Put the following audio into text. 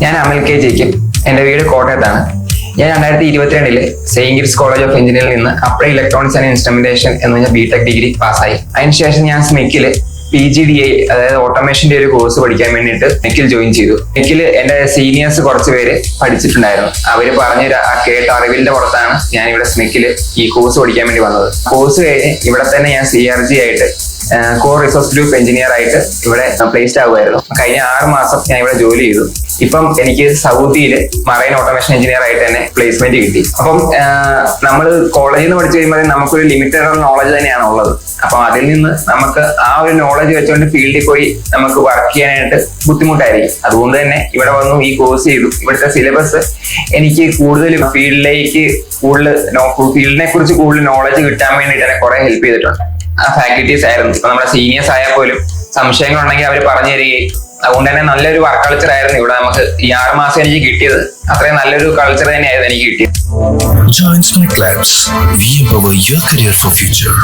ഞാൻ അമൽ കെ ജയിക്കും. എൻ്റെ വീട് കോട്ടയത്താണ്. ഞാൻ 2022 സെയിന്റ് ഗിറ്റ്സ് കോളേജ് ഓഫ് എഞ്ചിനീയറിംഗിൽ നിന്ന് അപ്ലൈഡ് ഇലക്ട്രോണിക്സ് ആൻഡ് ഇൻസ്ട്രുമെന്റേഷൻ എന്ന് പറഞ്ഞ ബിടെക് ഡിഗ്രി പാസ്സായി. അതിനുശേഷം ഞാൻ സ്മെക്കില് PGDI അതായത് ഓട്ടോമേഷന്റെ ഒരു കോഴ്സ് പഠിക്കാൻ വേണ്ടിയിട്ട് മെക്കിൽ ജോയിൻ ചെയ്തു. മെക്കിൽ എൻ്റെ സീനിയേഴ്സ് കുറച്ച് പേര് പഠിച്ചിട്ടുണ്ടായിരുന്നു. അവർ പറഞ്ഞൊരു കേട്ട അറിവിന്റെ പുറത്താണ് ഞാൻ ഇവിടെ സ്മെക്കില് ഈ കോഴ്സ് പഠിക്കാൻ വേണ്ടി വന്നത്. കോഴ്സ് കഴിഞ്ഞ് ഇവിടെ തന്നെ ഞാൻ CRG ആയിട്ട് കോർ റിസോഴ്സ് ഗ്രൂപ്പ് എഞ്ചിനീയർ ആയിട്ട് ഇവിടെ പ്ലേസ്ഡ് ആകുമായിരുന്നു. കഴിഞ്ഞ 6 മാസം ഞാൻ ഇവിടെ ജോലി ചെയ്തു. ഇപ്പം എനിക്ക് സൗദിയിൽ മറൈൻ ഓട്ടോമേഷൻ എഞ്ചിനീയർ ആയിട്ട് തന്നെ പ്ലേസ്മെന്റ് കിട്ടി. അപ്പം നമ്മൾ കോളേജിൽ നിന്ന് പഠിച്ചു കഴിയുമ്പോൾ നമുക്കൊരു ലിമിറ്റഡ് നോളജ് തന്നെയാണ് ഉള്ളത്. അപ്പം അതിൽ നിന്ന് നമുക്ക് ആ ഒരു നോളജ് വെച്ചുകൊണ്ട് ഫീൽഡിൽ പോയി നമുക്ക് വർക്ക് ചെയ്യാനായിട്ട് ബുദ്ധിമുട്ടായിരിക്കും. അതുകൊണ്ട് തന്നെ ഇവിടെ വന്നു ഈ കോഴ്സ് ചെയ്തു. ഇവിടുത്തെ സിലബസ് എനിക്ക് കൂടുതൽ ഫീൽഡിനെ കുറിച്ച് കൂടുതൽ നോളജ് കിട്ടാൻ വേണ്ടിയിട്ട് തന്നെ കുറെ ഹെൽപ്പ് ചെയ്തിട്ടുണ്ട്. ആ ഫാക്കൽറ്റീസ് ആയിരുന്നു. ഇപ്പൊ നമ്മുടെ സീനിയേഴ്സ് ആയാൽ പോലും സംശയങ്ങളുണ്ടെങ്കിൽ അവർ പറഞ്ഞു തരികയും അതുകൊണ്ട് തന്നെ നല്ലൊരു വർക്ക് കൾച്ചർ ആയിരുന്നു ഇവിടെ നമുക്ക് ഈ 6 മാസം എനിക്ക് കിട്ടിയത്. അത്രയും നല്ലൊരു കൾച്ചർ തന്നെയായിരുന്നു എനിക്ക് കിട്ടിയത്. Join Smart Labs. We empower your career for future.